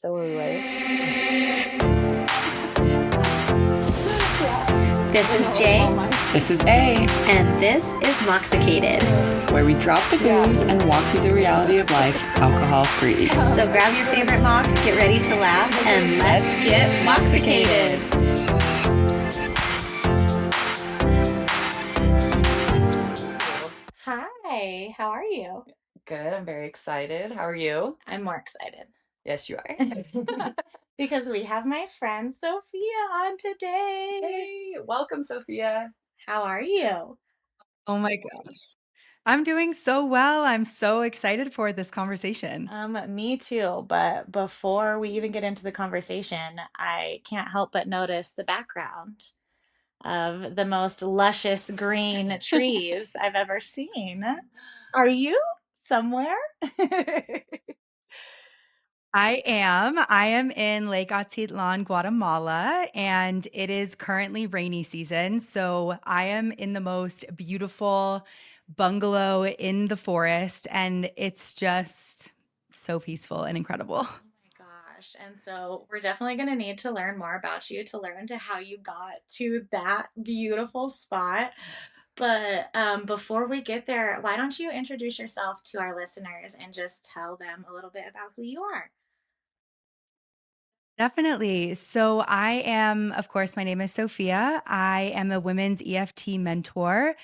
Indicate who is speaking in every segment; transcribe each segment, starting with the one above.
Speaker 1: So are we ready?
Speaker 2: This is Jay.
Speaker 3: This is A,
Speaker 2: And this is Moxicated.
Speaker 3: where we drop the booze and walk through the reality of life alcohol-free.
Speaker 2: So grab your favorite mock, get ready to laugh, and let's get Moxicated. Hi, how are you?
Speaker 3: Good, I'm very excited. How are you?
Speaker 2: I'm more excited
Speaker 3: Yes, you are.
Speaker 2: because we have my friend Sophia on today.
Speaker 3: Hey, welcome, Sophia.
Speaker 2: How are you?
Speaker 4: Oh my gosh. I'm doing so well. I'm so excited for this conversation.
Speaker 2: Me too, but before we even get into the conversation, I can't help but notice the background of the most luscious green trees I've ever seen. Are you somewhere?
Speaker 4: I am in Lake Atitlan, Guatemala, and it is currently rainy season. So I am in the most beautiful bungalow in the forest, and it's just so peaceful and incredible.
Speaker 2: Oh my gosh. And so we're definitely going to need to learn more about you to learn to how you got to that beautiful spot. But before we get there, why don't you introduce yourself to our listeners and just tell them a little bit about who you are?
Speaker 4: Definitely. So I am, of course, my name is Sophia. I am a women's EFT mentor.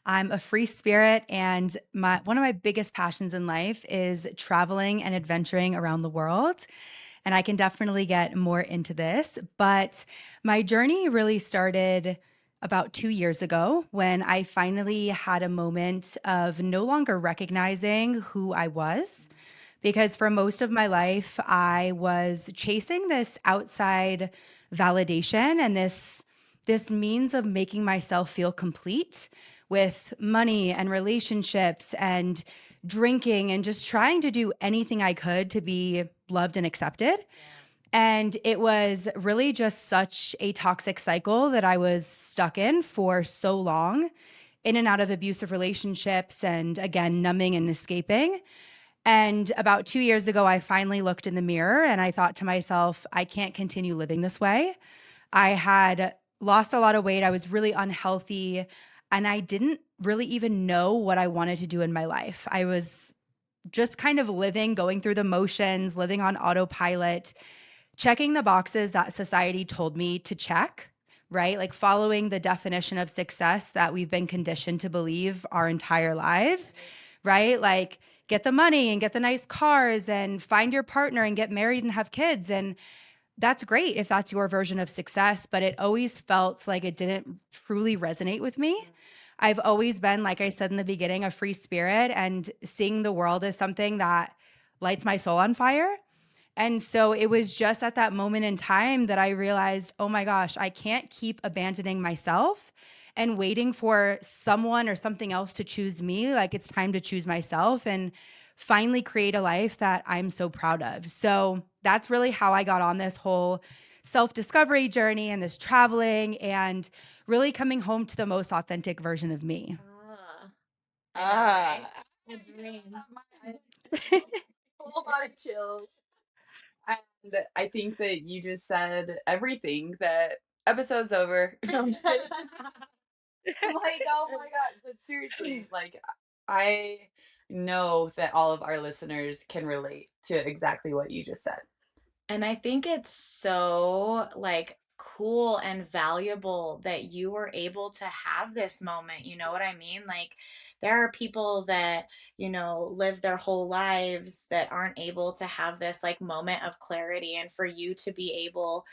Speaker 4: I'm a free spirit, and my one of my biggest passions in life is traveling and adventuring around the world. And I can definitely get more into this, but my journey really started about 2 years ago when I finally had a moment of no longer recognizing who I was, because for most of my life I was chasing this outside validation and this means of making myself feel complete with money and relationships and drinking and just trying to do anything I could to be loved and accepted. And it was really just such a toxic cycle that I was stuck in for so long, in and out of abusive relationships and again numbing and escaping. And about 2 years ago, I finally looked in the mirror and I thought to myself, I can't continue living this way. I had lost a lot of weight. I was really unhealthy. And I didn't really even know what I wanted to do in my life. I was just kind of living, going through the motions, living on autopilot, checking the boxes that society told me to check, right? Like following the definition of success that we've been conditioned to believe our entire lives, right? Like get the money and get the nice cars and find your partner and get married and have kids. And that's great if that's your version of success, but it always felt like it didn't truly resonate with me. I've always been, like I said in the beginning, a free spirit, and seeing the world as something that lights my soul on fire. And so it was just at that moment in time that I realized, oh my gosh, I can't keep abandoning myself and waiting for someone or something else to choose me. Like it's time to choose myself and finally create a life that I'm so proud of. So that's really how I got on this whole self discovery journey and this traveling and really coming home to the most authentic version of me.
Speaker 2: Ah, I know, right?
Speaker 3: Ah,
Speaker 2: A dream.
Speaker 3: Full body chills. And I think that you just said everything. That episode's over. No, I'm just kidding. Like, oh my God. But seriously, like, I know that all of our listeners can relate to exactly what you just said.
Speaker 2: And I think it's so like cool and valuable that you were able to have this moment. You know what I mean? Like there are people that, live their whole lives that aren't able to have this like moment of clarity, and for you to be able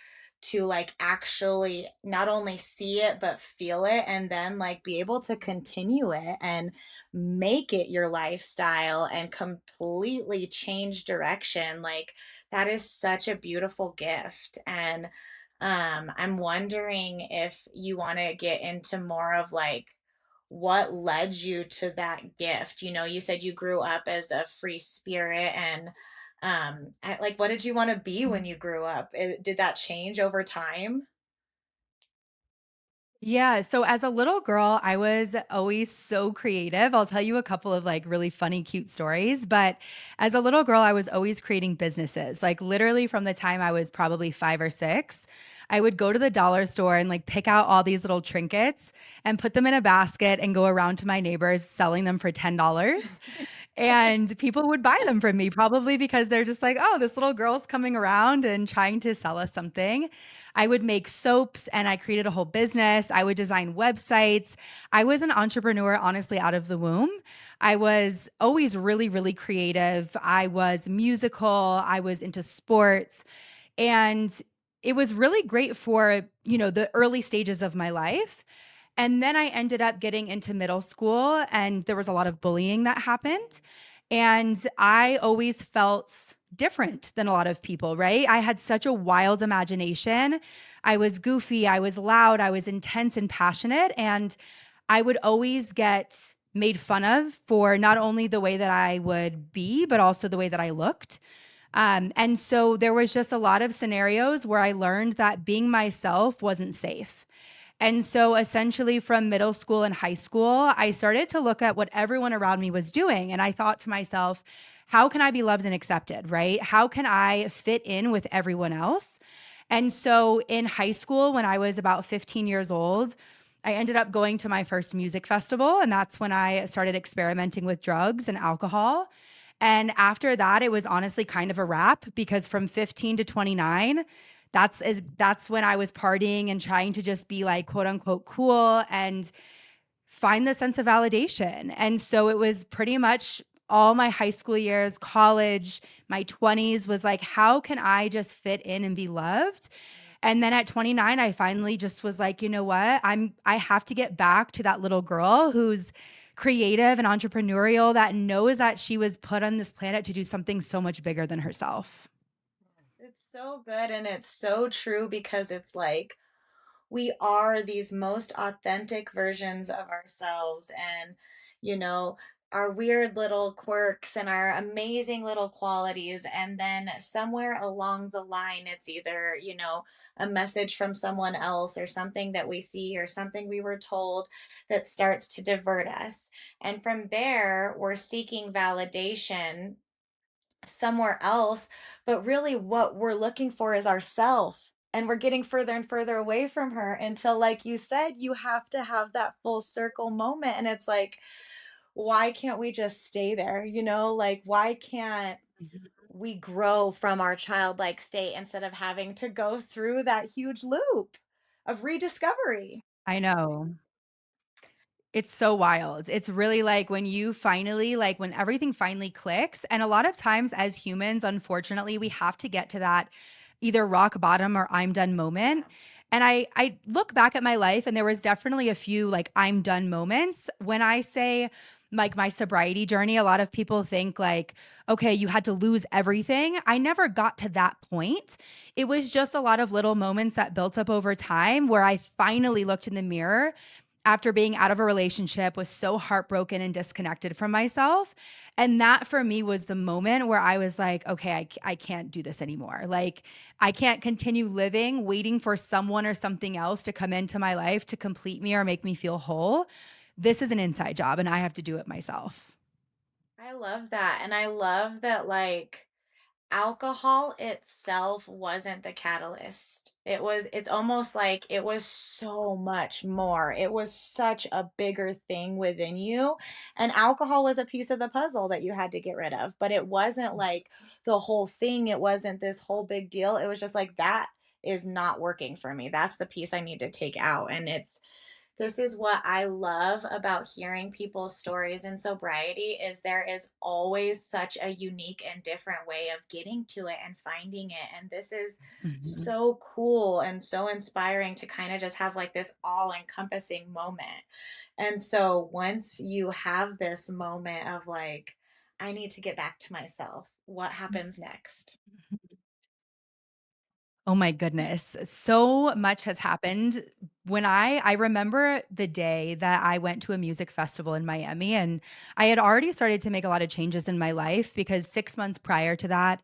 Speaker 2: to like actually not only see it but feel it and then like be able to continue it and make it your lifestyle and completely change direction, like that is such a beautiful gift. And I'm wondering if you want to get into more of like what led you to that gift. You said you grew up as a free spirit, and like what did you want to be when you grew up? Did that change over time?
Speaker 4: Yeah, so as a little girl, I was always so creative. I'll tell you a couple of like really funny, cute stories. But as a little girl, I was always creating businesses. Like literally from the time I was probably 5 or 6, I would go to the dollar store and like pick out all these little trinkets and put them in a basket and go around to my neighbors selling them for $10. And people would buy them from me probably because they're just like, oh, this little girl's coming around and trying to sell us something. I would make soaps and I created a whole business. I would design websites. I was an entrepreneur, honestly, out of the womb. I was always really, really creative. I was musical. I was into sports. And it was really great for, the early stages of my life. And then I ended up getting into middle school and there was a lot of bullying that happened. And I always felt different than a lot of people, right? I had such a wild imagination. I was goofy, I was loud, I was intense and passionate. And I would always get made fun of for not only the way that I would be, but also the way that I looked. And so there was just a lot of scenarios where I learned that being myself wasn't safe. And so essentially from middle school and high school, I started to look at what everyone around me was doing. And I thought to myself, how can I be loved and accepted, right? How can I fit in with everyone else? And so in high school, when I was about 15 years old, I ended up going to my first music festival. And that's when I started experimenting with drugs and alcohol. And after that, it was honestly kind of a wrap because from 15 to 29, that's when I was partying and trying to just be like quote unquote cool and find the sense of validation. And so it was pretty much all my high school years, college, my 20s was like, how can I just fit in and be loved? And then at 29, I finally just was like, you know what? I have to get back to that little girl who's creative and entrepreneurial that knows that she was put on this planet to do something so much bigger than herself.
Speaker 2: It's so good and it's so true because it's like we are these most authentic versions of ourselves and you know our weird little quirks and our amazing little qualities, and then somewhere along the line it's either a message from someone else or something that we see or something we were told that starts to divert us, and from there we're seeking validation somewhere else, but really what we're looking for is ourself. And we're getting further and further away from her until, like you said, you have to have that full circle moment. And it's like, why can't we just stay there? Like, why can't we grow from our childlike state instead of having to go through that huge loop of rediscovery?
Speaker 4: I know. It's so wild. It's really like when you finally, like when everything finally clicks. And a lot of times as humans, unfortunately, we have to get to that either rock bottom or I'm done moment. And I look back at my life and there was definitely a few like I'm done moments. When I say like my sobriety journey, a lot of people think like, okay, you had to lose everything. I never got to that point. It was just a lot of little moments that built up over time where I finally looked in the mirror after being out of a relationship, was so heartbroken and disconnected from myself. And that for me was the moment where I was like, okay, I can't do this anymore. Like, I can't continue living waiting for someone or something else to come into my life to complete me or make me feel whole. This is an inside job and I have to do it myself.
Speaker 2: I love that. And I love that, like, alcohol itself wasn't the catalyst. It's almost like it was so much more. It was such a bigger thing within you. And alcohol was a piece of the puzzle that you had to get rid of. But it wasn't like the whole thing. It wasn't this whole big deal. It was just like that is not working for me. That's the piece I need to take out. And this is what I love about hearing people's stories in sobriety is there is always such a unique and different way of getting to it and finding it. And this is
Speaker 4: Mhm.
Speaker 2: so cool and so inspiring to kind of just have like this all-encompassing moment. And so once you have this moment of like, I need to get back to myself, what happens next?
Speaker 4: Oh my goodness. So much has happened. When I remember the day that I went to a music festival in Miami and I had already started to make a lot of changes in my life because 6 months prior to that,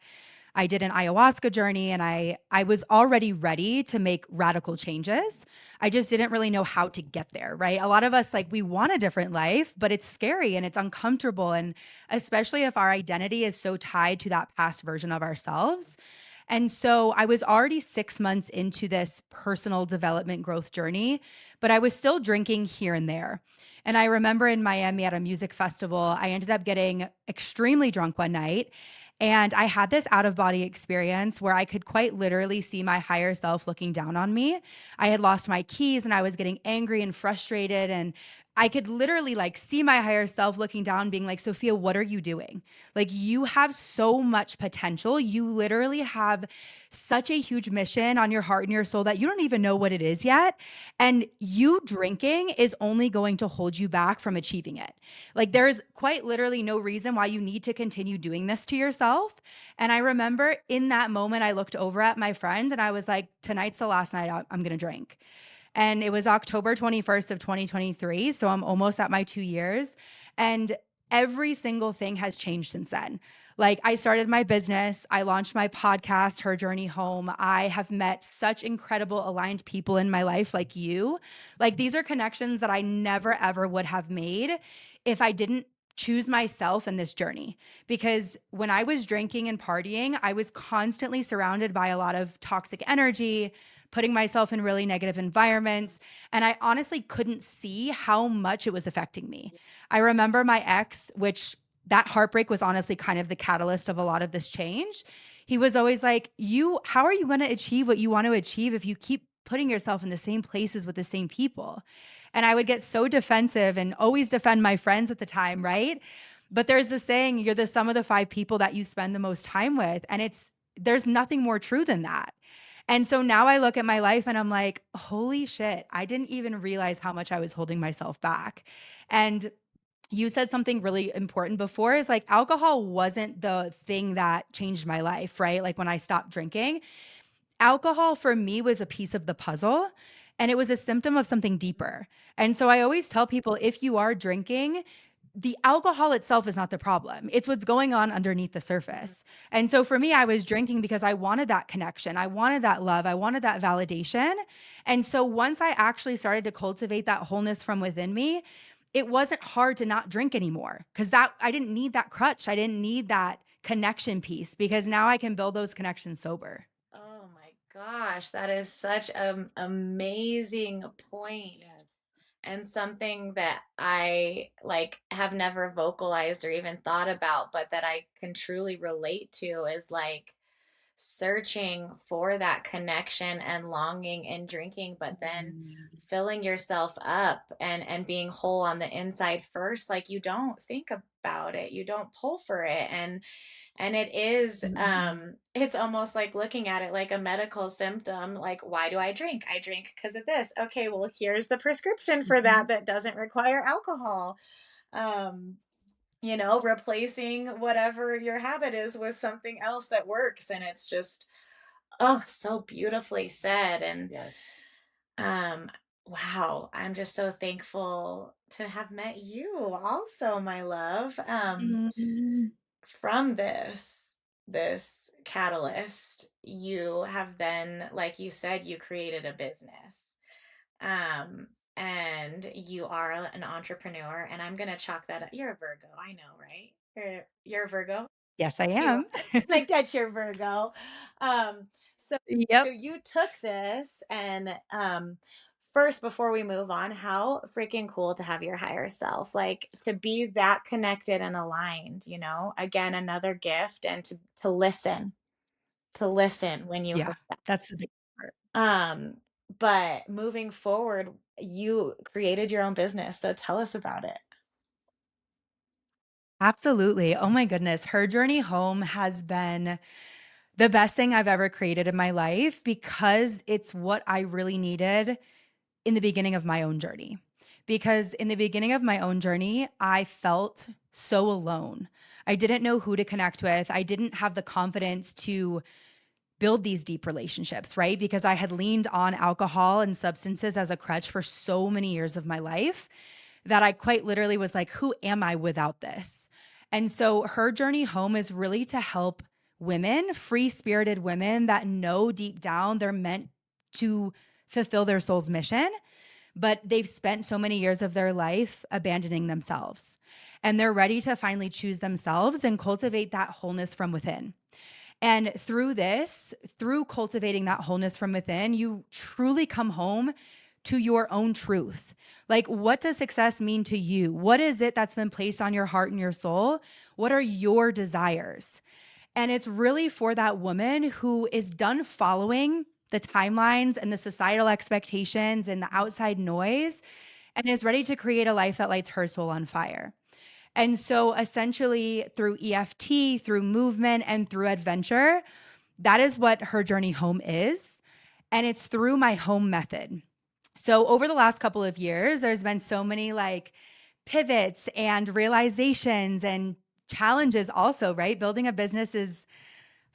Speaker 4: I did an ayahuasca journey and I was already ready to make radical changes. I just didn't really know how to get there, right? A lot of us like we want a different life, but it's scary and it's uncomfortable and especially if our identity is so tied to that past version of ourselves. And so I was already 6 months into this personal development growth journey, but I was still drinking here and there. And I remember in Miami at a music festival, I ended up getting extremely drunk one night. And I had this out of body experience where I could quite literally see my higher self looking down on me. I had lost my keys and I was getting angry and frustrated. And I could literally like see my higher self looking down, being like, Sophia, what are you doing? Like, you have so much potential. You literally have such a huge mission on your heart and your soul that you don't even know what it is yet. And you drinking is only going to hold you back from achieving it. Like, there's quite literally no reason why you need to continue doing this to yourself. And I remember in that moment, I looked over at my friend and I was like, tonight's the last night I'm going to drink. And it was October 21st of 2023, so I'm almost at my 2 years, and every single thing has changed since then. Like, I started my business, I launched my podcast, Her Journey Home. I have met such incredible aligned people in my life like you. Like, these are connections that I never ever would have made if I didn't choose myself in this journey. Because when I was drinking and partying, I was constantly surrounded by a lot of toxic energy, putting myself in really negative environments. And I honestly couldn't see how much it was affecting me. I remember my ex, which that heartbreak was honestly kind of the catalyst of a lot of this change. He was always like, how are you going to achieve what you want to achieve if you keep putting yourself in the same places with the same people? And I would get so defensive and always defend my friends at the time, right? But there's this saying, you're the sum of the five people that you spend the most time with. And there's nothing more true than that. And so now I look at my life and I'm like, holy shit, I didn't even realize how much I was holding myself back. And you said something really important before is like alcohol wasn't the thing that changed my life, right? Like when I stopped drinking, alcohol for me was a piece of the puzzle and it was a symptom of something deeper. And so I always tell people if you are drinking, the alcohol itself is not the problem. It's what's going on underneath the surface. And so for me, I was drinking because I wanted that connection. I wanted that love. I wanted that validation. And so once I actually started to cultivate that wholeness from within me, it wasn't hard to not drink anymore because that I didn't need that crutch. I didn't need that connection piece because now I can build those connections sober.
Speaker 2: Oh my gosh, that is such an amazing point.
Speaker 3: Yes.
Speaker 2: And something that I like have never vocalized or even thought about, but that I can truly relate to is like searching for that connection and longing and drinking, but then
Speaker 3: Mhm.
Speaker 2: filling yourself up and being whole on the inside first. Like you don't think about it, you don't pull for it, and it is it's almost like looking at it like a medical symptom. Like, why do I drink? I drink because of this. Okay, well, here's the prescription for
Speaker 4: Mhm.
Speaker 2: that doesn't require alcohol. um Replacing whatever your habit is with something else that works. And it's just, oh, so beautifully said. And
Speaker 3: Yes.
Speaker 2: um wow, I'm just so thankful to have met you also, my love.
Speaker 4: Mhm.
Speaker 2: From this catalyst, you have then, like you said, you created a business. um and you are an entrepreneur, and I'm gonna chalk that up. You're a Virgo, I know, right? You're a Virgo.
Speaker 4: Yes, I
Speaker 2: You
Speaker 4: am.
Speaker 2: are. Like, that's your Virgo. Um, so
Speaker 4: Yep.
Speaker 2: you took this and first, before we move on, how freaking cool to have your higher self, like to be that connected and aligned, Again, another gift, and to listen when you
Speaker 4: Yeah,
Speaker 2: heard that.
Speaker 4: that's the big part.
Speaker 2: But moving forward, you created your own business. So tell us about it.
Speaker 4: Absolutely. Oh my goodness. Her journey home has been the best thing I've ever created in my life because it's what I really needed in the beginning of my own journey. Because in the beginning of my own journey, I felt so alone. I didn't know who to connect with. I didn't have the confidence to build these deep relationships, right? Because I had leaned on alcohol and substances as a crutch for so many years of my life that I quite literally was like, who am I without this? And so her journey home is really to help women, free-spirited women that know deep down they're meant to fulfill their soul's mission, but they've spent so many years of their life abandoning themselves. And they're ready to finally choose themselves and cultivate that wholeness from within. And through this, through cultivating that wholeness from within, you truly come home to your own truth. Like, what does success mean to you? What is it that's been placed on your heart and your soul? What are your desires? And it's really for that woman who is done following the timelines and the societal expectations and the outside noise and is ready to create a life that lights her soul on fire. And so essentially through EFT, through movement, and through adventure, that is what her journey home is. And it's through my home method. So over the last couple of years, there's been so many like pivots and realizations and challenges also, right? Building a business is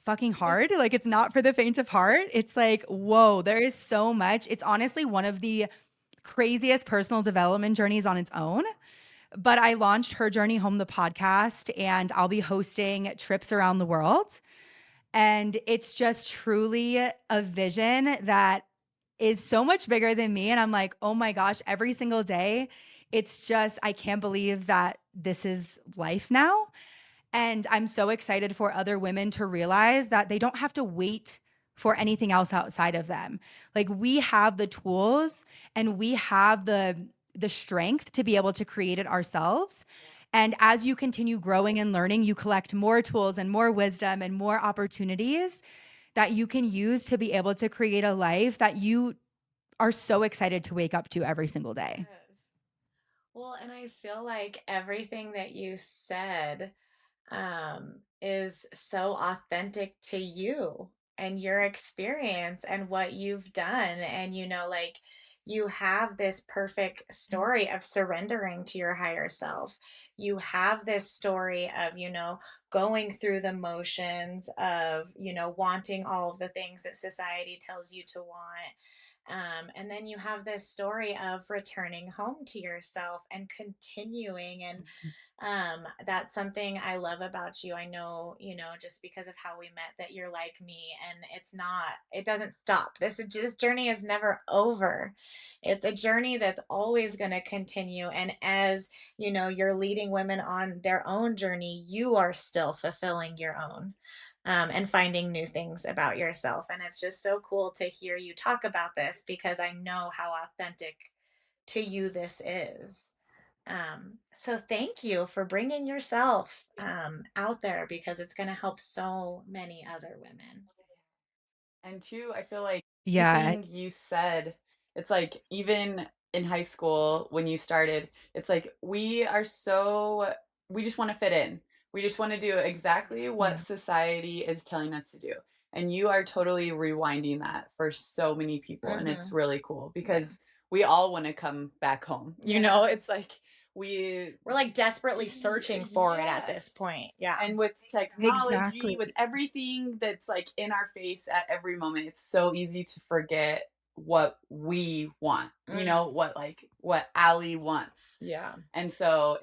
Speaker 4: fucking hard. Like, it's not for the faint of heart. It's like, whoa, there is so much. It's honestly one of the craziest personal development journeys on its own. But I launched Her Journey Home, the podcast, and I'll be hosting trips around the world. And it's just truly a vision that is so much bigger than me. And I'm like, oh my gosh, every single day, it's just, I can't believe that this is life now. And I'm so excited for other women to realize that they don't have to wait for anything else outside of them. Like, we have the tools and we have the strength to be able to create it ourselves. And as you continue growing and learning, you collect more tools and more wisdom and more opportunities that you can use to be able to create a life that you are so excited to wake up to every single day.
Speaker 2: Yes. Well, and I feel like everything that you said is so authentic to you and your experience and what you've done. And, like you have this perfect story of surrendering to your higher self. You have this story of, going through the motions of, wanting all of the things that society tells you to want. And then you have this story of returning home to yourself and continuing. And that's something I love about you. I know, just because of how we met, that you're like me, and it doesn't stop. This journey is never over. It's a journey that's always going to continue. And as you're leading women on their own journey, you are still fulfilling your own. And finding new things about yourself. And it's just so cool to hear you talk about this because I know how authentic to you this is. So thank you for bringing yourself out there because it's going to help so many other women.
Speaker 3: And two, I feel like
Speaker 4: Yeah.
Speaker 3: everything you said, it's like even in high school when you started, it's like we just want to fit in. We just want to do exactly what
Speaker 4: Yeah.
Speaker 3: society is telling us to do. And you are totally rewinding that for so many people. And it's
Speaker 2: Mm-hmm.
Speaker 3: really cool because
Speaker 2: Yeah.
Speaker 3: we all want to come back home. It's like we're
Speaker 2: like desperately searching for it at this point. Yeah.
Speaker 3: And with technology,
Speaker 4: Exactly.
Speaker 3: with everything that's like in our face at every moment, it's so easy to forget what we want. What Allie wants.
Speaker 2: Yeah.
Speaker 3: And so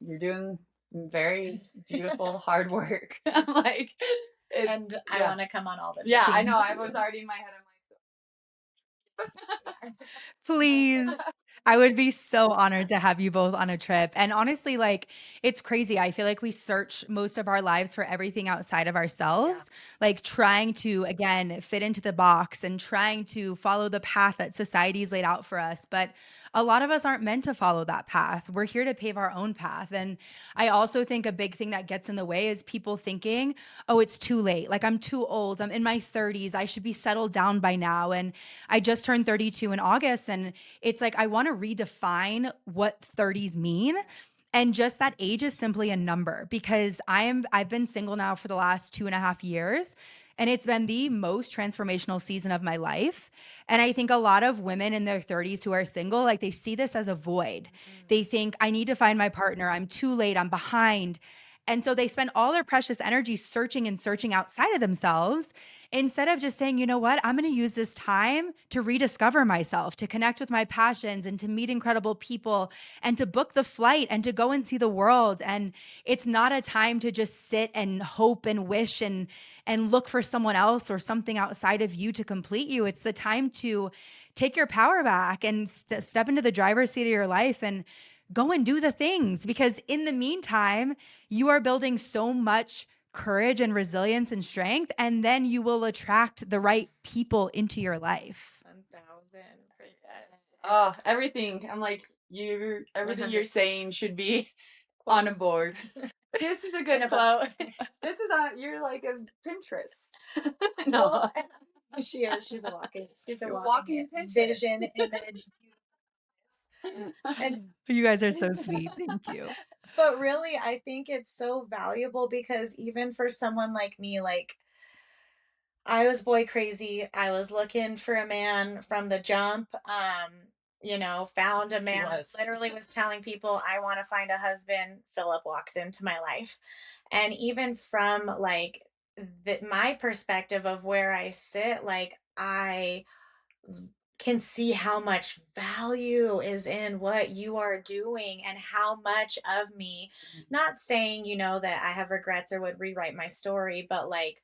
Speaker 3: you're doing very beautiful hard work. I'm like,
Speaker 2: and I want to come on all the
Speaker 3: yeah, I
Speaker 2: trips.
Speaker 3: know. I was already in my head. I'm like,
Speaker 4: Please. I would be so honored to have you both on a trip. And honestly, like, it's crazy. I feel like we search most of our lives for everything outside of ourselves, like trying to, again, fit into the box and trying to follow the path that society's laid out for us. But a lot of us aren't meant to follow that path. We're here to pave our own path. And I also think a big thing that gets in the way is people thinking, oh, it's too late. Like, I'm too old. I'm in my 30s. I should be settled down by now. And I just turned 32 in August. And it's like, I want to redefine what 30s mean. And just that age is simply a number because I've been single now for the last 2.5 years. And it's been the most transformational season of my life. And I think a lot of women in their 30s who are single, like, they see this as a void. They think, I need to find my partner. I'm too late. I'm behind. And so they spend all their precious energy searching and searching outside of themselves instead of just saying, you know what, I'm going to use this time to rediscover myself, to connect with my passions and to meet incredible people and to book the flight and to go and see the world. And it's not a time to just sit and hope and wish and look for someone else or something outside of you to complete you. It's the time to take your power back and step into the driver's seat of your life and go and do the things, because in the meantime, you are building so much courage and resilience and strength, and then you will attract the right people into your life.
Speaker 2: 1000%.
Speaker 3: Oh, everything. I'm like, everything you're
Speaker 2: 100.
Speaker 3: saying should be on a board. This is a good quote. This is you're like a Pinterest. No.
Speaker 2: Well, she is. She's a
Speaker 3: You're
Speaker 2: walking
Speaker 3: walking Pinterest.
Speaker 2: vision image. And
Speaker 4: You guys are so sweet. Thank you.
Speaker 2: but really, I think it's so valuable because even for someone like me, like I was boy crazy. I was looking for a man from the jump. Found a
Speaker 3: She
Speaker 2: man,
Speaker 3: was.
Speaker 2: literally was telling people, I want to find a husband. Philip walks into my life. And even from like my perspective of where I sit, like I can see how much value is in what you are doing and how much of me, not saying, that I have regrets or would rewrite my story, but like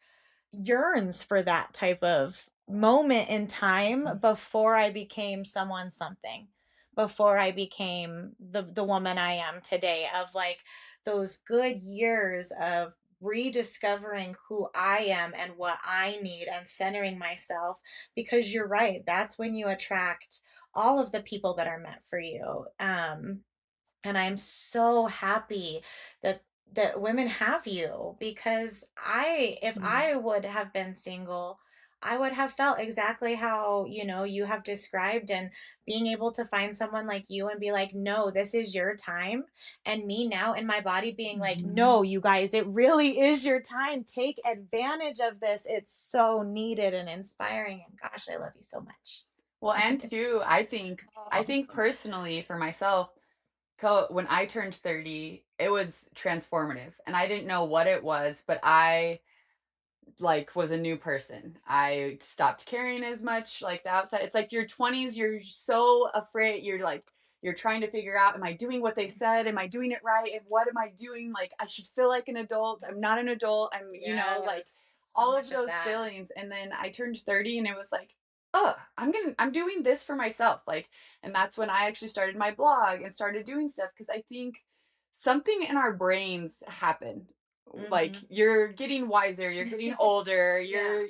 Speaker 2: yearns for that type of moment in time before I became someone something, before I became the woman I am today, of like those good years of rediscovering who I am and what I need and centering myself, because you're right, that's when you attract all of the people that are meant for you. And I'm so happy that women have you, because if I would have been single, I would have felt exactly how, you have described, and being able to find someone like you and be like, "No, this is your time." And me now in my body being like, "No, you guys, it really is your time. Take advantage of this. It's so needed and inspiring." And gosh, I love you so much.
Speaker 3: Well, and two, I think personally for myself, when I turned 30, it was transformative. And I didn't know what it was, but I like was a new person. I stopped caring as much like the outside. It's like your 20s, you're so afraid. You're trying to figure out, am I doing what they said? Am I doing it right? And what am I doing? Like I should feel like an adult. I'm not an adult. Like
Speaker 2: Yes, so
Speaker 3: all of
Speaker 2: much of
Speaker 3: those
Speaker 2: that.
Speaker 3: feelings. And then I turned 30 and it was like, oh, I'm doing this for myself. Like, and that's when I actually started my blog and started doing stuff, because I think something in our brains happen, like
Speaker 2: Mm-hmm.
Speaker 3: you're getting wiser, you're getting older,
Speaker 2: Yeah.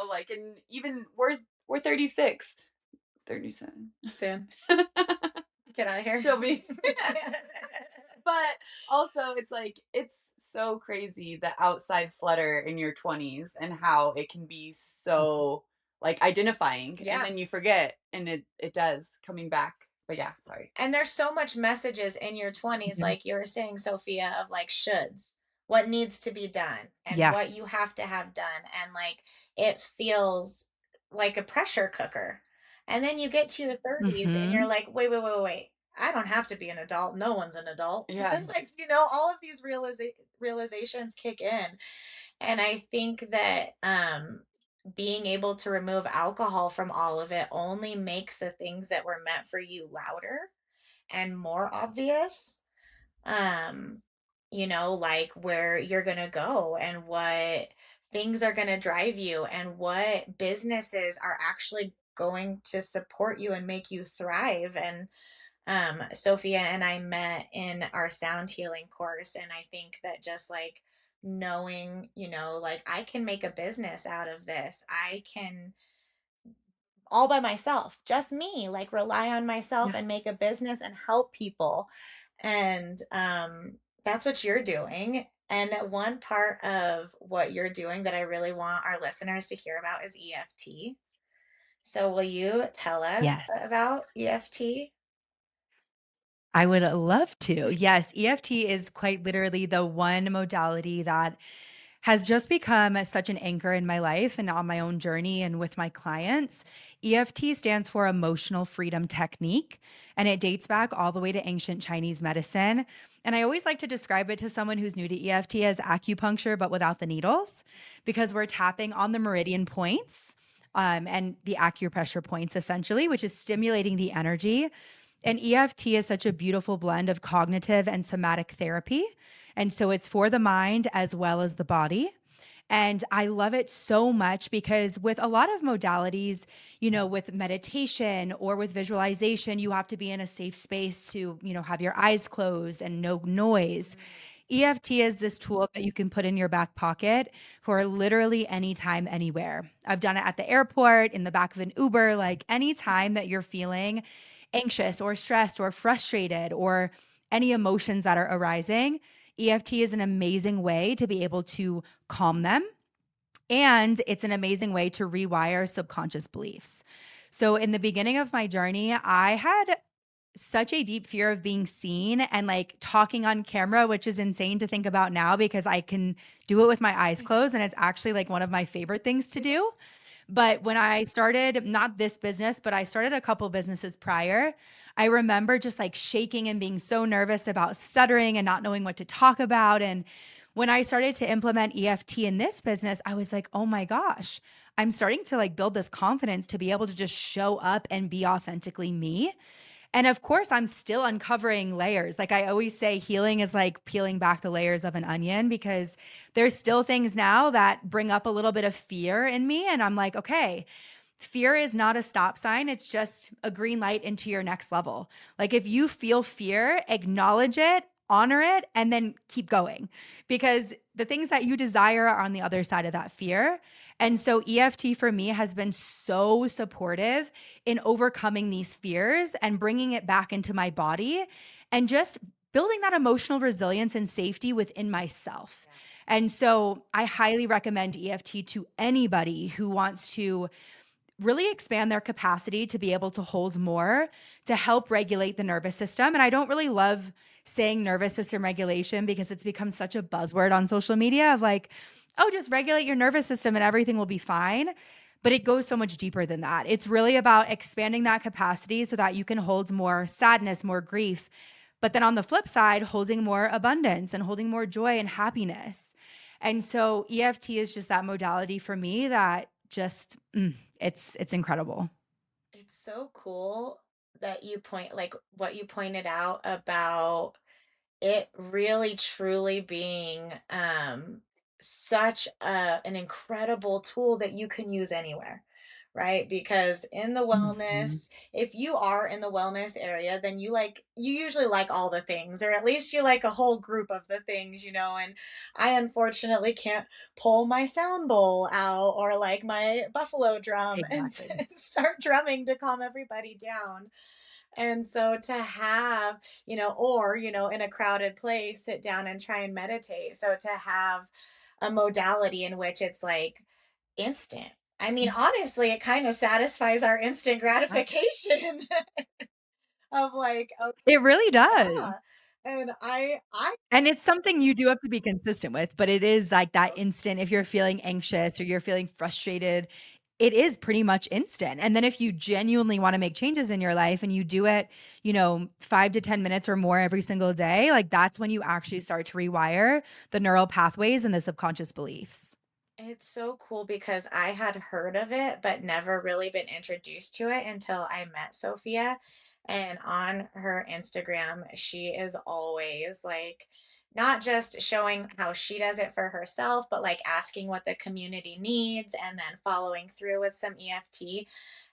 Speaker 3: like, and even we're 36, 37.
Speaker 2: Soon. Get out of here.
Speaker 3: She'll be. But also it's like it's so crazy the outside flutter in your 20s and how it can be so like identifying, and
Speaker 2: Yeah.
Speaker 3: then you forget, and it does coming back. But yeah, sorry.
Speaker 2: And there's so much messages in your 20s, like you were saying, Sophia, of like shoulds, what needs to be done and
Speaker 4: Yeah.
Speaker 2: what you have to have done. And like it feels like a pressure cooker. And then you get to your 30s and you're
Speaker 4: Hmm.
Speaker 2: like, wait, wait, wait, wait, wait. I don't have to be an adult. No one's an adult.
Speaker 3: Yeah.
Speaker 2: And like, all of these realizations kick in. And I think that being able to remove alcohol from all of it only makes the things that were meant for you louder and more obvious. um like where you're going to go and what things are going to drive you and what businesses are actually going to support you and make you thrive. And Sophia and I met in our sound healing course, and I think that just like knowing, like I can make a business out of this. I can all by myself, just me, like rely on myself
Speaker 4: Yeah.
Speaker 2: and make a business and help people. And that's what you're doing. And one part of what you're doing that I really want our listeners to hear about is EFT. So, will you tell us
Speaker 4: Yes.
Speaker 2: about EFT?
Speaker 4: I would love to. Yes, EFT is quite literally the one modality that has just become such an anchor in my life and on my own journey and with my clients. EFT stands for Emotional Freedom Technique, and it dates back all the way to ancient Chinese medicine. And I always like to describe it to someone who's new to EFT as acupuncture, but without the needles, because we're tapping on the meridian points and the acupressure points essentially, which is stimulating the energy. And EFT is such a beautiful blend of cognitive and somatic therapy. And so it's for the mind as well as the body. And I love it so much because with a lot of modalities, with meditation or with visualization, you have to be in a safe space to, have your eyes closed and no noise. EFT is this tool that you can put in your back pocket for literally anytime, anywhere. I've done it at the airport, in the back of an Uber, like anytime that you're feeling anxious or stressed or frustrated or any emotions that are arising. EFT is an amazing way to be able to calm them. And it's an amazing way to rewire subconscious beliefs. So, in the beginning of my journey, I had such a deep fear of being seen and like talking on camera, which is insane to think about now because I can do it with my eyes closed. And it's actually like one of my favorite things to do. But when I started, not this business, but I started a couple businesses prior, I remember just like shaking and being so nervous about stuttering and not knowing what to talk about. And when I started to implement EFT in this business, I was like, oh my gosh, I'm starting to like build this confidence to be able to just show up and be authentically me. And of course, I'm still uncovering layers. Like I always say, healing is like peeling back the layers of an onion because there's still things now that bring up a little bit of fear in me. And I'm like, okay, fear is not a stop sign. It's just a green light into your next level. Like if you feel fear, acknowledge it, honor it, and then keep going because the things that you desire are on the other side of that fear. And so EFT for me has been so supportive in overcoming these fears and bringing it back into my body and just building that emotional resilience and safety within myself. And so I highly recommend EFT to anybody who wants to really expand their capacity to be able to hold more to help regulate the nervous system. And I don't really love saying nervous system regulation because it's become such a buzzword on social media of like, oh, just regulate your nervous system and everything will be fine. But it goes so much deeper than that. It's really about expanding that capacity so that you can hold more sadness, more grief. But then on the flip side, holding more abundance and holding more joy and happiness. And so EFT is just that modality for me that just it's incredible.
Speaker 2: It's so cool that you point like what you pointed out about it really truly being such an incredible tool that you can use anywhere, right? Because in the
Speaker 4: Mhm.
Speaker 2: wellness, if you are in the wellness area, then you usually like all the things, or at least you like a whole group of the things, and I unfortunately can't pull my sound bowl out or like my buffalo drum and
Speaker 4: Exactly.
Speaker 2: start drumming to calm everybody down. And so to have, or, in a crowded place, sit down and try and meditate. So to have a modality in which it's like instant. I mean, honestly, it kind of satisfies our instant gratification of like, okay,
Speaker 4: It really does.
Speaker 2: yeah. And I
Speaker 4: And it's something you do have to be consistent with, but it is like that instant if you're feeling anxious or you're feeling frustrated, it is pretty much instant. And then if you genuinely wanna make changes in your life and you do it, 5 to 10 minutes or more every single day, like that's when you actually start to rewire the neural pathways and the subconscious beliefs.
Speaker 2: It's so cool because I had heard of it, but never really been introduced to it until I met Sophia. And on her Instagram, she is always like, not just showing how she does it for herself, but like asking what the community needs and then following through with some EFT.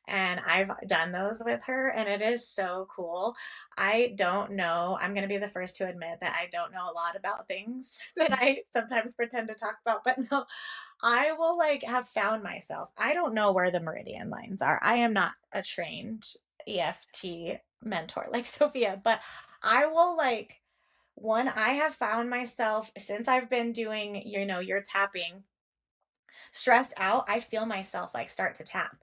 Speaker 2: And I've done those with her, and it is so cool. I don't know. I'm going to be the first to admit that I don't know a lot about things that I sometimes pretend to talk about, but no, I will like have found myself. I don't know where the meridian lines are. I am not a trained EFT mentor like Sophia, but I will like one I have found myself since I've been doing, your tapping, stressed out, I feel myself like start to tap.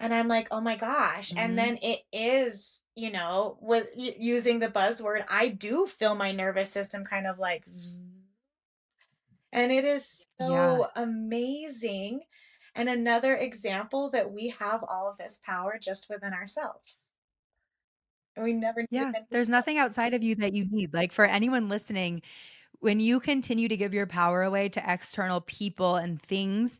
Speaker 2: And I'm like, "Oh my gosh." And
Speaker 4: Mhm.
Speaker 2: then it is, with using the buzzword, I do feel my nervous system kind of like And it is
Speaker 4: Yeah.
Speaker 2: so amazing. And another example that we have all of this power just within ourselves. And we never need
Speaker 4: Yeah.
Speaker 2: it
Speaker 4: There's
Speaker 2: else.
Speaker 4: nothing outside of you that you need. Like for anyone listening, when you continue to give your power away to external people and things,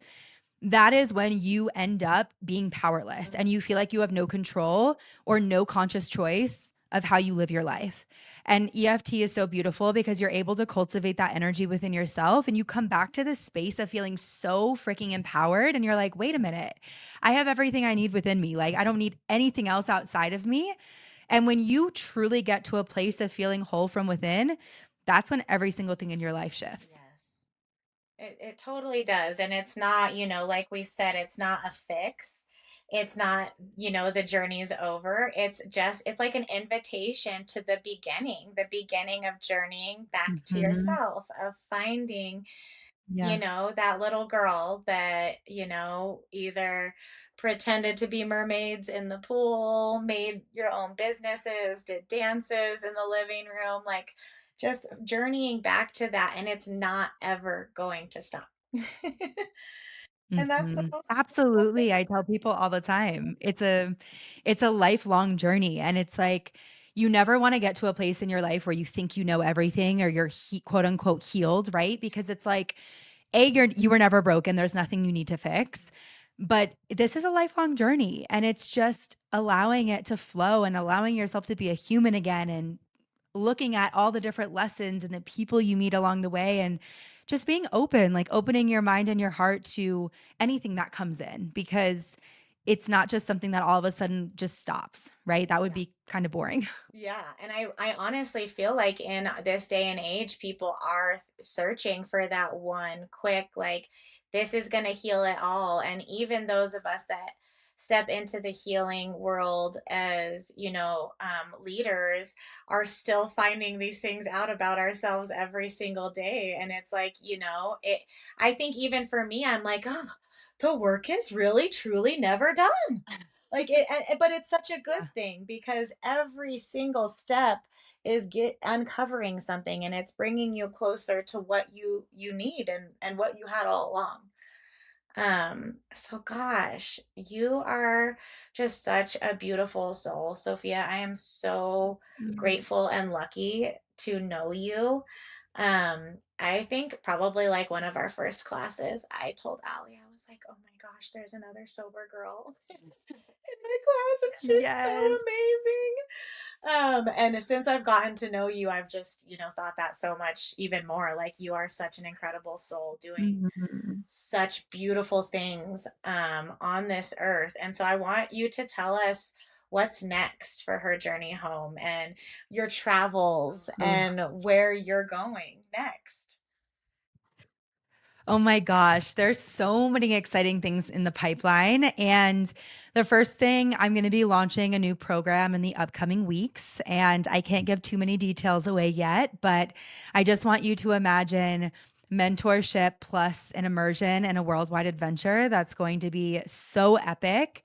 Speaker 4: that is when you end up being powerless and you feel like you have no control or no conscious choice of how you live your life. And EFT is so beautiful because you're able to cultivate that energy within yourself and you come back to this space of feeling so freaking empowered. And you're like, wait a minute, I have everything I need within me. Like, I don't need anything else outside of me. And when you truly get to a place of feeling whole from within, that's when every single thing in your life shifts.
Speaker 2: Yes. It totally does. And it's not, like we said, it's not a fix. It's not, the journey's over. It's like an invitation to the beginning of journeying back to
Speaker 4: Mhm.
Speaker 2: yourself, of finding,
Speaker 4: Yeah.
Speaker 2: that little girl that, either pretended to be mermaids in the pool, made your own businesses, did dances in the living room, like just journeying back to that. And it's not ever going to stop. And that's the
Speaker 4: Mhm.
Speaker 2: most beautiful
Speaker 4: Absolutely, I tell people all the time. It's a lifelong journey, and it's like, you never wanna get to a place in your life where you think you know everything or you're quote, unquote, "healed," right? Because it's like, A, you were never broken, there's nothing you need to fix, but this is a lifelong journey, and it's just allowing it to flow and allowing yourself to be a human again and looking at all the different lessons and the people you meet along the way and just being open, like opening your mind and your heart to anything that comes in because it's not just something that all of a sudden just stops, right? That would
Speaker 2: thing.
Speaker 4: be kind of boring.
Speaker 2: Yeah, and I honestly feel like in this day and age, people are searching for that one quick, like, this is going to heal it all. And even those of us that step into the healing world as, leaders are still finding these things out about ourselves every single day. And it's like, I think even for me, I'm like, oh, the work is really, truly never done. Like but it's such a good
Speaker 4: Yeah.
Speaker 2: thing because every single step is get uncovering something, and it's bringing you closer to what you need and what you had all along. So gosh, you are just such a beautiful soul, Sophia. I am so
Speaker 4: Mm.
Speaker 2: grateful and lucky to know you. I think probably like one of our first classes, I told Allie, I was like, oh my gosh, there's another sober girl in my class, and she's so
Speaker 4: Yes.
Speaker 2: amazing. And since I've gotten to know you, I've just, thought that so much even more. Like, you are such an incredible soul doing
Speaker 4: Mhm.
Speaker 2: such beautiful things on this earth. And so I want you to tell us what's next for her journey home and your travels
Speaker 4: Ooh.
Speaker 2: and where you're going next.
Speaker 4: Oh my gosh, there's so many exciting things in the pipeline. And the first thing, I'm going to be launching a new program in the upcoming weeks. And I can't give too many details away yet, but I just want you to imagine mentorship plus an immersion and a worldwide adventure that's going to be so epic.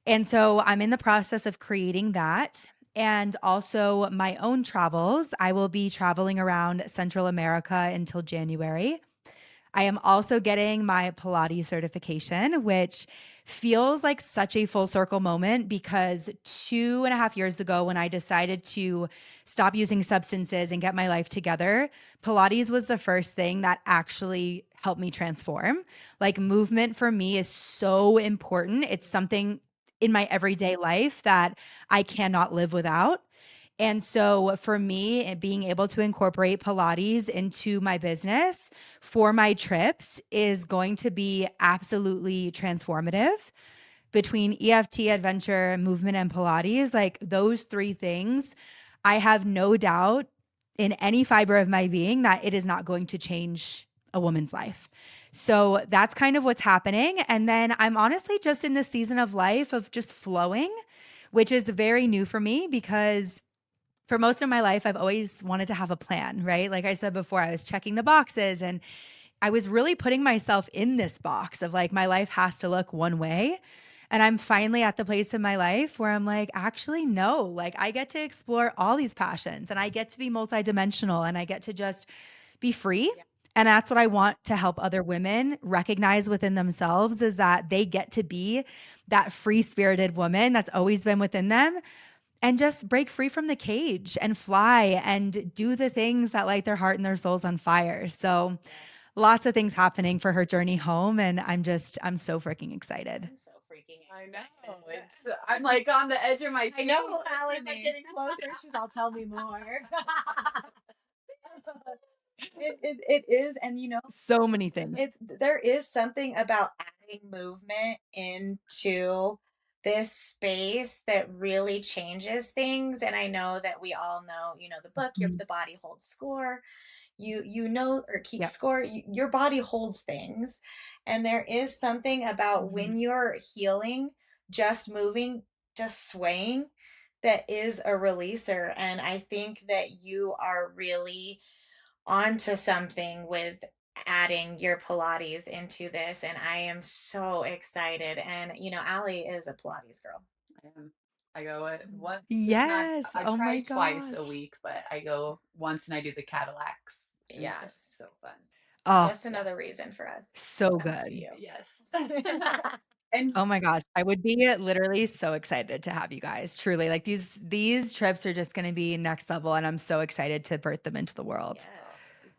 Speaker 4: And so I'm in the process of creating that. And also my own travels. I will be traveling around Central America until January. I am also getting my Pilates certification, which feels like such a full circle moment because 2.5 years ago, when I decided to stop using substances and get my life together, Pilates was the first thing that actually helped me transform. Like, movement for me is so important. It's something in my everyday life that I cannot live without. And so for me, being able to incorporate Pilates into my business for my trips is going to be absolutely transformative. Between EFT, adventure, movement, and Pilates, like those three things, I have no doubt in any fiber of my being that it is not going to change a woman's life. So that's kind of what's happening. And then I'm honestly just in this season of life of just flowing, which is very new for me because for most of my life, I've always wanted to have a plan, right? Like I said before, I was checking the boxes and I was really putting myself in this box of like, my life has to look one way. And I'm finally at the place in my life where I'm like, actually, no, like I get to explore all these passions and I get to be multidimensional and I get to just be free. And that's what I want to help other women recognize within themselves, is that they get to be that free-spirited woman that's always been within them, and just break free from the cage and fly and do the things that light their heart and their souls on fire. So lots of things happening for her journey home. And I'm so freaking excited.
Speaker 2: I'm so freaking
Speaker 3: I
Speaker 2: excited.
Speaker 3: know. I'm like on the edge of my
Speaker 2: I know,
Speaker 3: seat
Speaker 2: Allie's like
Speaker 3: listening.
Speaker 2: getting closer. She's all, tell me more. It is, and
Speaker 4: So many things.
Speaker 2: there is something about adding movement into this space that really changes things. And I know that we all know, the book,
Speaker 4: Mhm.
Speaker 2: the body holds score. You know, or keep
Speaker 4: Yep.
Speaker 2: score. Your body holds things, and there is something about
Speaker 4: Mhm.
Speaker 2: when you're healing, just moving, just swaying, that is a releaser. And I think that you are really onto something with adding your Pilates into this. And I am so excited. And, Allie is a Pilates girl.
Speaker 3: I go once, if not,
Speaker 4: Yes.
Speaker 3: I
Speaker 4: Oh my
Speaker 3: try twice a
Speaker 4: gosh.
Speaker 3: week, but I go once and I do the Cadillacs. And it's
Speaker 2: Yes.
Speaker 3: so fun.
Speaker 4: Oh,
Speaker 2: Just another reason for us
Speaker 4: so
Speaker 2: to come see
Speaker 4: good.
Speaker 2: you.
Speaker 3: Yes. And
Speaker 4: Oh my gosh, I would be literally so excited to have you guys. Truly, like these trips are just going to be next level, and I'm so excited to birth them into the world.
Speaker 2: Yes.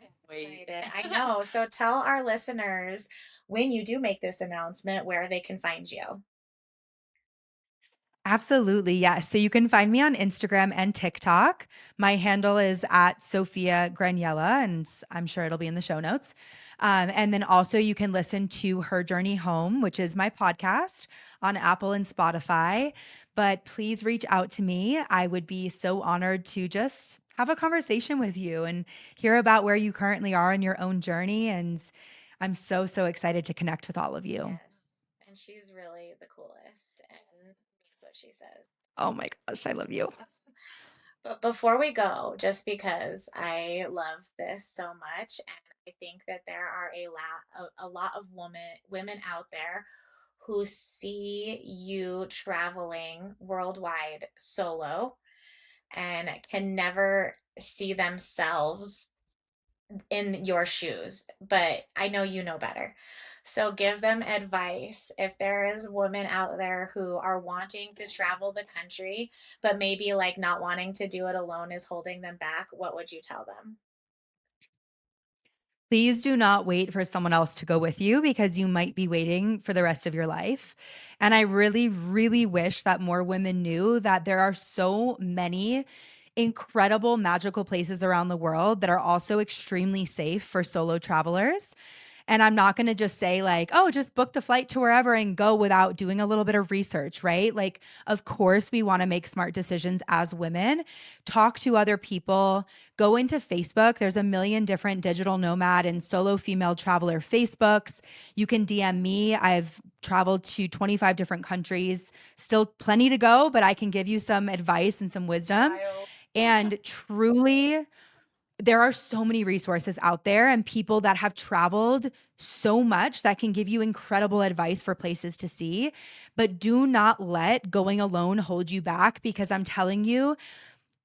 Speaker 2: I'm
Speaker 3: wait.
Speaker 2: excited. I know. So tell our listeners, when you do make this announcement, where they can find you.
Speaker 4: Absolutely, yes. So you can find me on Instagram and TikTok. My handle is at Sophia Graniela, and I'm sure it'll be in the show notes. And then also you can listen to Her Journey Home, which is my podcast on Apple and Spotify. But please reach out to me. I would be so honored to just have a conversation with you and hear about where you currently are in your own journey. And I'm so, so excited to connect with all of you.
Speaker 2: Yes. And she's really the coolest. And that's what she says.
Speaker 4: Oh my gosh, I love you.
Speaker 2: Yes. But before we go, just because I love this so much, and I think that there are a lot of women out there who see you traveling worldwide solo and can never see themselves in your shoes, but I know you know better. So give them advice. If there is women out there who are wanting to travel the country, but maybe like not wanting to do it alone is holding them back, what would you tell them?
Speaker 4: Please do not wait for someone else to go with you, because you might be waiting for the rest of your life. And I really, really wish that more women knew that there are so many incredible, magical places around the world that are also extremely safe for solo travelers. And I'm not going to just say, like, oh, just book the flight to wherever and go without doing a little bit of research, right? Like, of course, we want to make smart decisions as women. Talk to other people, go into Facebook. There's a million different digital nomad and solo female traveler Facebooks. You can DM me. I've traveled to 25 different countries, still plenty to go, but I can give you some advice and some wisdom.
Speaker 2: Wild.
Speaker 4: And truly, there are so many resources out there and people that have traveled so much that can give you incredible advice for places to see. But do not let going alone hold you back, because I'm telling you,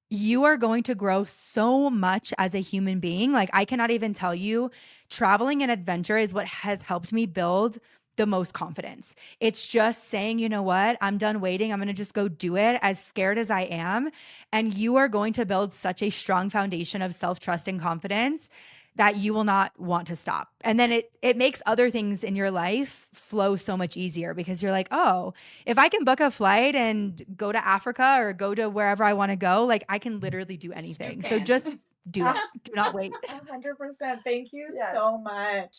Speaker 4: you are going to grow so much as a human being. Like, I cannot even tell you, traveling and adventure is what has helped me build the most confidence. It's just saying, you know what, I'm done waiting. I'm going to just go do it, as scared as I am. And you are going to build such a strong foundation of self trust and confidence that you will not want to stop. And then it makes other things in your life flow so much easier, because you're like, oh, if I can book a flight and go to Africa or go to wherever I want to go, like, I can literally do
Speaker 3: You
Speaker 4: anything. So
Speaker 3: can.
Speaker 4: just do it. Do not wait.
Speaker 2: 100%. Thank you
Speaker 3: Yes.
Speaker 2: so much.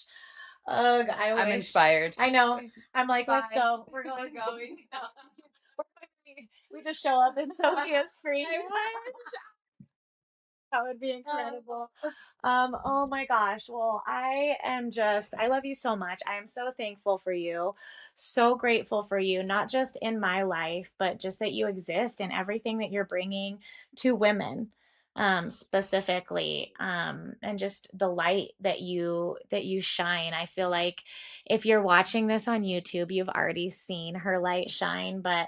Speaker 2: Ugh, I
Speaker 3: I'm
Speaker 2: wish.
Speaker 3: inspired.
Speaker 2: I know. I'm like, let's
Speaker 3: Bye.
Speaker 2: go. We're going. We just show up in Sophia's screen.
Speaker 3: I wish.
Speaker 2: That would be incredible. Oh my gosh. Well, I love you so much. I am so thankful for you. So grateful for you, not just in my life, but just that you exist and everything that you're bringing to women, specifically, and just the light that you shine. I feel like if you're watching this on YouTube, you've already seen her light shine, but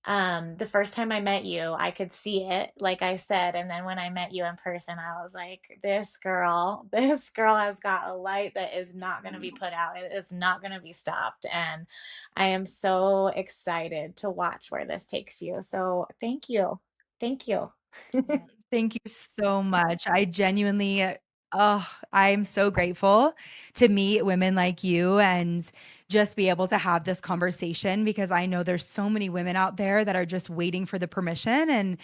Speaker 2: The first time I met you, I could see it, like I said, and then when I met you in person, I was like, this girl has got a light that is not going to be put out. It is not going to be stopped. And I am so excited to watch where this takes you. So thank you. Thank you.
Speaker 4: Thank you so much. I genuinely, oh, I'm so grateful to meet women like you and just be able to have this conversation because I know there's so many women out there that are just waiting for the permission and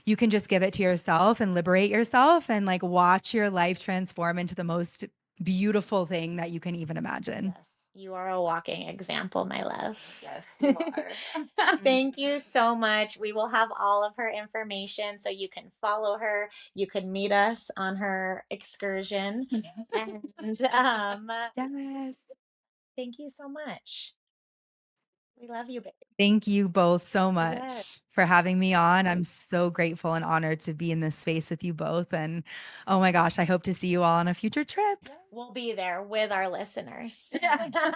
Speaker 4: you can just give it to yourself and liberate yourself and like watch your life transform into the most beautiful thing that you can even imagine.
Speaker 2: Yes, you are a walking example, my love.
Speaker 3: Yes, you are.
Speaker 2: Thank you so much. We will have all of her information so you can follow her. You can meet us on her excursion. And
Speaker 4: Yes.
Speaker 2: thank you so much. We love you, babe.
Speaker 4: Thank you both so
Speaker 2: Yes.
Speaker 4: much for having me on. I'm so grateful and honored to be in this space with you both. And oh my gosh, I hope to see you all on a future trip.
Speaker 2: We'll be there with our listeners.
Speaker 3: Yeah.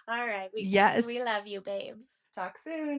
Speaker 2: All right. We
Speaker 4: Yes.
Speaker 2: love you, babes.
Speaker 3: Talk soon.